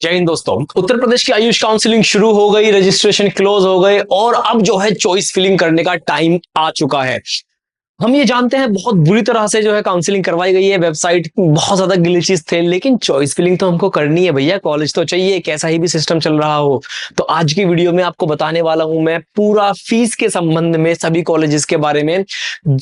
जय हिंद दोस्तों। उत्तर प्रदेश की आयुष काउंसलिंग शुरू हो गई, रजिस्ट्रेशन क्लोज हो गए और अब जो है चॉइस फिलिंग करने का टाइम आ चुका है। हम ये जानते हैं बहुत बुरी तरह से जो है काउंसलिंग करवाई गई है, वेबसाइट बहुत ज्यादा ग्लिचेस थे, लेकिन चॉइस फिलिंग तो हमको करनी है भैया, कॉलेज तो चाहिए, कैसा ही भी सिस्टम चल रहा हो। तो आज की वीडियो में आपको बताने वाला हूं मैं पूरा फीस के संबंध में, सभी कॉलेजेस के बारे में।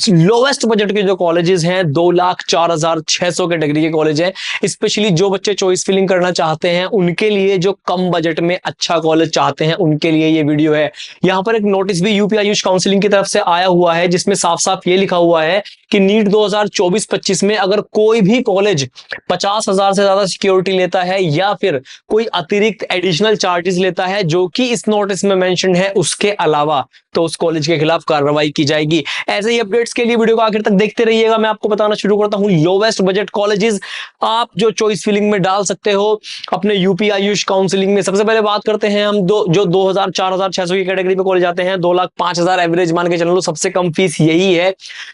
लोवेस्ट बजट के जो कॉलेजेस हैं 2,04,600 कैटेगरी के कॉलेज हैं। स्पेशली जो बच्चे चॉइस फिलिंग करना चाहते हैं उनके लिए, जो कम बजट में अच्छा कॉलेज चाहते हैं उनके लिए ये वीडियो है। यहाँ पर एक नोटिस भी यूपी आयुष काउंसलिंग की तरफ से आया हुआ है जिसमें साफ साफ ये लिखा हुआ है कि नीट 2024-25 में अगर कोई भी कॉलेज 50,000 से ज्यादा सिक्योरिटी लेता है या फिर कोई अतिरिक्त एडिशनल चार्जेस लेता है जो कि इस नोटिस में मेंशन है उसके अलावा, तो उस कॉलेज के खिलाफ कार्रवाई की जाएगी। ऐसे ही अपडेट्स के लिए वीडियो को आखिर तक देखते रहिएगा। मैं आपको बताना शुरू करता हूं लोवेस्ट बजट कॉलेजेस आप जो चॉइस फिलिंग में डाल सकते हो अपने यूपी आयुष काउंसलिंग में। सबसे पहले बात करते हैं हम जो 2,000-4,600 की कैटेगरी पे कॉलेज आते हैं। 2,05,000 एवरेज मान के चल लो, सबसे कम फीस यही है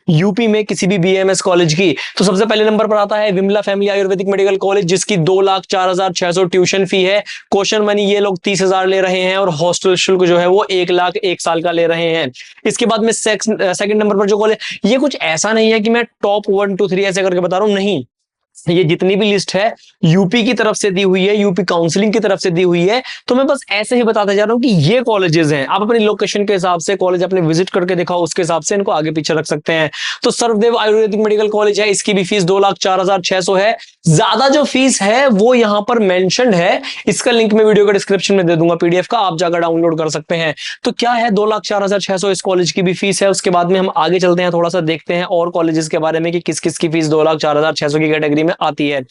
यूपी में किसी भी बीएमएस कॉलेज की। तो सबसे पहले नंबर पर आता है Vimla family Ayurvedic medical college, जिसकी 2,04,600 ट्यूशन फी है। क्वेश्चन मनी ये लोग 30,000 ले रहे हैं और हॉस्टल शुल्क जो है वो 1 लाख 1 साल का ले रहे हैं। इसके बाद में सेकंड नंबर पर जो कॉलेज, ये कुछ ऐसा नहीं है कि मैं टॉप 1 2 3 ऐसे करके बता रहा हूं, नहीं, ये जितनी भी लिस्ट है यूपी की तरफ से दी हुई है, यूपी काउंसलिंग की तरफ से दी हुई है। तो मैं बस ऐसे ही बताते जा रहा हूं कि ये कॉलेजेस हैं, आप अपनी लोकेशन के हिसाब से कॉलेज अपने विजिट करके दिखाओ, उसके हिसाब से इनको आगे पीछे रख सकते हैं। तो सर्वदेव आयुर्वेदिक मेडिकल कॉलेज है, इसकी भी फीस 2,04,600 है। ज्यादा जो फीस है वो यहां पर मेंशन्ड है, इसका लिंक मैं वीडियो के डिस्क्रिप्शन में दे दूंगा पीडीएफ का, आप जाकर डाउनलोड कर सकते हैं। तो क्या है 2,04,600 इस कॉलेज की भी फीस है। उसके बाद में हम आगे चलते हैं, थोड़ा सा देखते हैं और कॉलेजेस के बारे में कि किस किस की फीस 2,04,600 की कैटेगरी में आती है।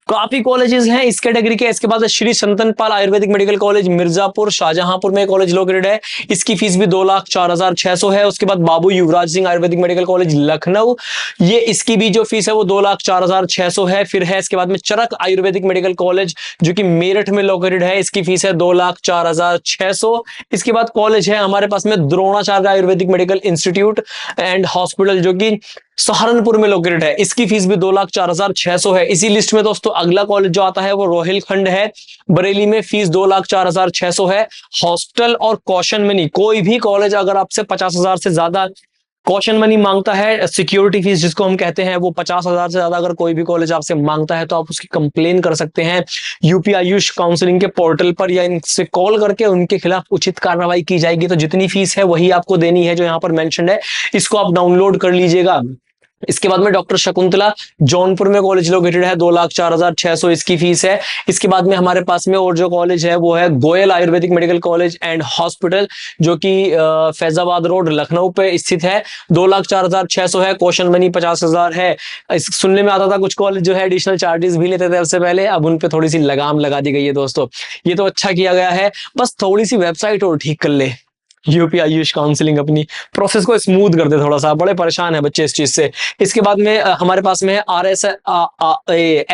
काफी कॉलेजेस हैं इस कैटेगरी के। इसके बाद श्री संतनपाल आयुर्वेदिक मेडिकल कॉलेज मिर्जापुर शाहजहांपुर में कॉलेज लोकेटेड है, इसकी फीस भी 2,04,600 है। उसके बाद बाबू युवराज सिंह आयुर्वेदिक मेडिकल कॉलेज लखनऊ, ये इसकी भी जो फीस है वो 2,04,600 है। फिर है इसके बाद में चरक आयुर्वेदिक मेडिकल कॉलेज जो कि मेरठ में लोकेटेड है, इसकी फीस है 2,04,600। इसके बाद कॉलेज है हमारे पास में Dronacharya Ayurvedic medical institute and hospital जो कि सहारनपुर में लोकेटेड है, इसकी फीस भी 2,04,600 है। इसी लिस्ट में दोस्तों अगला कॉलेज जो आता है वो रोहिलखंड है, बरेली में फीस 2,04,600 है। हॉस्टल और कॉशन मनी, कोई भी कॉलेज अगर आपसे 50,000 से ज्यादा कॉशन मनी मांगता है, सिक्योरिटी फीस जिसको हम कहते हैं, वो 50,000 से ज्यादा अगर कोई भी कॉलेज आपसे मांगता है तो आप उसकी कंप्लेन कर सकते हैं यूपी आयुष काउंसलिंग के पोर्टल पर, या इनसे कॉल करके उनके खिलाफ उचित कार्रवाई की जाएगी। तो जितनी फीस है वही आपको देनी है जो यहाँ पर मेंशन है, इसको आप डाउनलोड कर लीजिएगा। इसके बाद में डॉक्टर शकुंतला जौनपुर में कॉलेज लोकेटेड है, 2,04,600 इसकी फीस है। इसके बाद में हमारे पास में और जो कॉलेज है वो है Goyal Ayurvedic medical college and hospital जो कि फैजाबाद रोड लखनऊ पे स्थित है, 2,04,600 है। क्वेश्चन मनी 50,000 है। सुनने में आता था कुछ कॉलेज जो है एडिशनल चार्जेस भी लेते थे उससे पहले, अब उन पे थोड़ी सी लगाम लगा दी गई है दोस्तों, ये तो अच्छा किया गया है। बस थोड़ी सी वेबसाइट और ठीक कर ले यूपी आयुष काउंसलिंग, अपनी प्रोसेस को स्मूथ कर दे थोड़ा सा, बड़े परेशान है बच्चे इस चीज से। इसके बाद में हमारे पास में है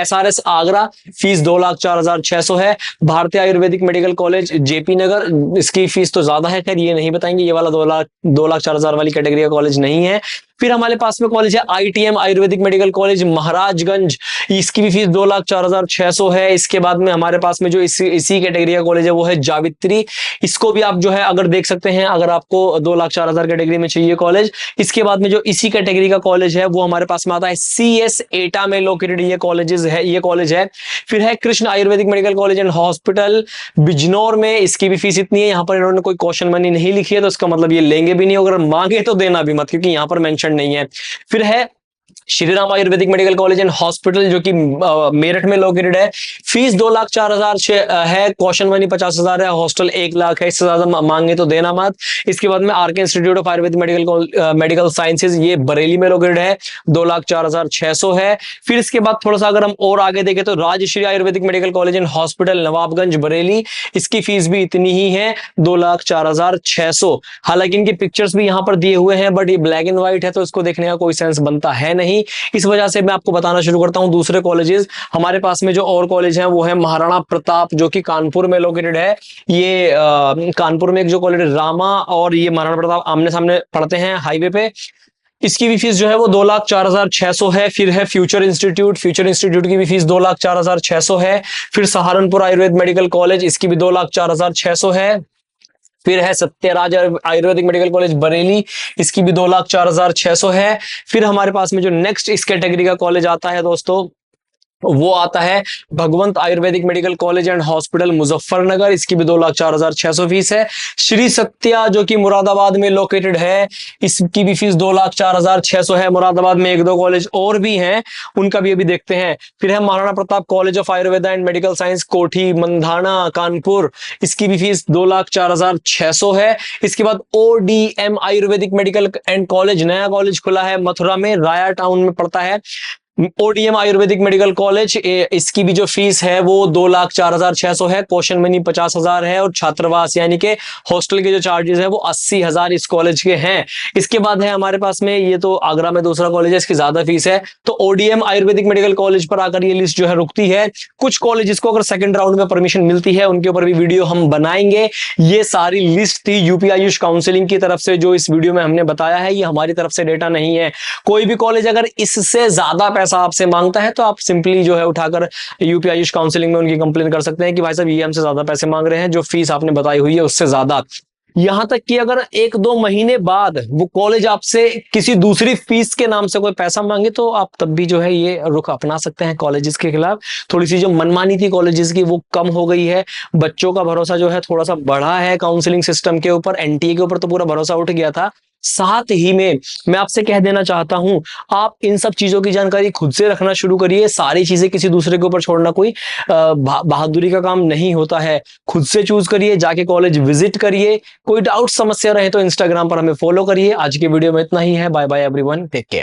SRS आगरा, फीस 2,04,600 है। भारतीय आयुर्वेदिक मेडिकल कॉलेज जेपी नगर, इसकी फीस तो ज्यादा है, खैर ये नहीं बताएंगे, ये वाला 2,04,000 वाली कैटेगरी का कॉलेज नहीं है। फिर हमारे पास में कॉलेज है ITM Ayurvedic medical college Maharajganj, इसकी भी फीस 2,04,600 है। इसके बाद में हमारे पास में जो इसी कैटेगरी का कॉलेज है वो है जावित्री, इसको भी आप जो है अगर देख सकते हैं, अगर आपको 2,04,000 कैटेगरी में चाहिए कॉलेज। इसके बाद में जो इसी कैटेगरी का कॉलेज है वो हमारे पास में आता है CS एटा में लोकेटेड, ये कॉलेज है। फिर है Krishna Ayurvedic medical college and hospital Bijnor में, इसकी भी फीस इतनी है। यहाँ पर इन्होंने कोई क्वेश्चन मनी नहीं लिखी है तो इसका मतलब ये लेंगे भी नहीं, अगर मांगे तो देना भी मत, क्योंकि यहाँ पर मेंशन नहीं है। फिर है Shriram Ayurvedic medical college and hospital जो कि मेरठ में लोकेटेड है, फीस 2,04,000 है। क्वेश्चन मनी 50,000 है, हॉस्टल 1 लाख है, इससे ज्यादा मांगे तो देना मत। इसके बाद में RK institute of Ayurvedic medical sciences, ये बरेली में लोकेटेड है, 2,04,600 है। फिर इसके बाद थोड़ा सा अगर हम और आगे देखें तो Rajshree Ayurvedic medical college and hospital Nawabganj Bareilly, इसकी फीस भी इतनी ही है, 2,04,600। हालांकि इनकी पिक्चर्स भी यहाँ पर दिए हुए हैं बट ये ब्लैक एंड व्हाइट है तो इसको देखने का कोई सेंस बनता है नहीं, इस वजह से मैं आपको बताना शुरू करता हूं दूसरे कॉलेजेस। हमारे पास में जो और कॉलेज हैं वो है महाराणा प्रताप जो कि कानपुर में लोकेटेड है। ये कानपुर में एक जो कॉलेज रामा और ये महाराणा प्रताप आमने सामने पड़ते हैं हाईवे पे। इसकी भी फीस जो है वो 2,04,600 है। फिर है फ्यूचर इंस्टीट्यूट की भी फीस 2,04,600 है। फिर सहारनपुर आयुर्वेद मेडिकल कॉलेज, इसकी भी 2,04,600 है। फिर है सत्यराज आयुर्वेदिक मेडिकल कॉलेज बरेली, इसकी भी 2,04,600 है। फिर हमारे पास में जो नेक्स्ट इस कैटेगरी का कॉलेज आता है दोस्तों, वो आता है Bhagwant ayurvedic medical college and hospital Muzaffarnagar, इसकी भी 2,04,600 फीस है। श्री सत्या जो कि मुरादाबाद में लोकेटेड है, इसकी भी फीस 2,04,600 है। मुरादाबाद में एक दो कॉलेज और भी हैं, उनका भी अभी देखते हैं। फिर है Maharana Pratap college of Ayurveda and medical science कोठी मंधाना कानपुर, इसकी भी फीस 2,04,600 है। इसके बाद ODM Ayurvedic medical and college, नया कॉलेज खुला है मथुरा में, राया टाउन में पड़ता है। ODM आयुर्वेदिक मेडिकल कॉलेज, इसकी भी जो फीस है वो 2,04,600 है। क्वेश्चन मनी 50,000 है और छात्रावास यानी कि हॉस्टल के जो चार्जेस है वो 80,000 इस कॉलेज के हैं। इसके बाद है हमारे पास में, ये तो आगरा में दूसरा कॉलेज है, इसकी ज्यादा फीस है। तो ODM आयुर्वेदिक मेडिकल कॉलेज पर आकर ये लिस्ट जो है रुकती है। कुछ कॉलेज को अगर सेकंड राउंड में परमिशन मिलती है उनके ऊपर भी वीडियो हम बनाएंगे। ये सारी लिस्ट थी यूपी आयुष काउंसिलिंग की तरफ से, जो इस वीडियो में हमने बताया है, ये हमारी तरफ से डेटा नहीं है। कोई भी कॉलेज अगर इससे ज्यादा पैसा आपसे मांगता है तो आप सिंपली जो है उठाकर यूपी आयुष काउंसिलिंग में उनकी कंप्लेन कर सकते हैं कि भाई साहब ये हमसे ज्यादा पैसे मांग रहे हैं, जो फीस आपने बताई हुई है उससे ज्यादा। यहां तक कि अगर 1-2 महीने बाद वो कॉलेज आपसे किसी दूसरी फीस के नाम से कोई पैसा मांगे तो आप तब भी जो है ये रुख अपना सकते हैं कॉलेजेस के खिलाफ। थोड़ी सी जो मनमानी थी कॉलेजेस की वो कम हो गई है, बच्चों का भरोसा जो है थोड़ा सा बढ़ा है काउंसलिंग सिस्टम के ऊपर। NTA के ऊपर तो पूरा भरोसा उठ गया था। साथ ही में मैं आपसे कह देना चाहता हूं, आप इन सब चीजों की जानकारी खुद से रखना शुरू करिए। सारी चीजें किसी दूसरे के ऊपर छोड़ना कोई बहादुरी का काम नहीं होता है। खुद से चूज करिए, जाके कॉलेज विजिट करिए। कोई डाउट समस्या रहे तो इंस्टाग्राम पर हमें फॉलो करिए। आज के वीडियो में इतना ही है। Bye bye everyone, take care.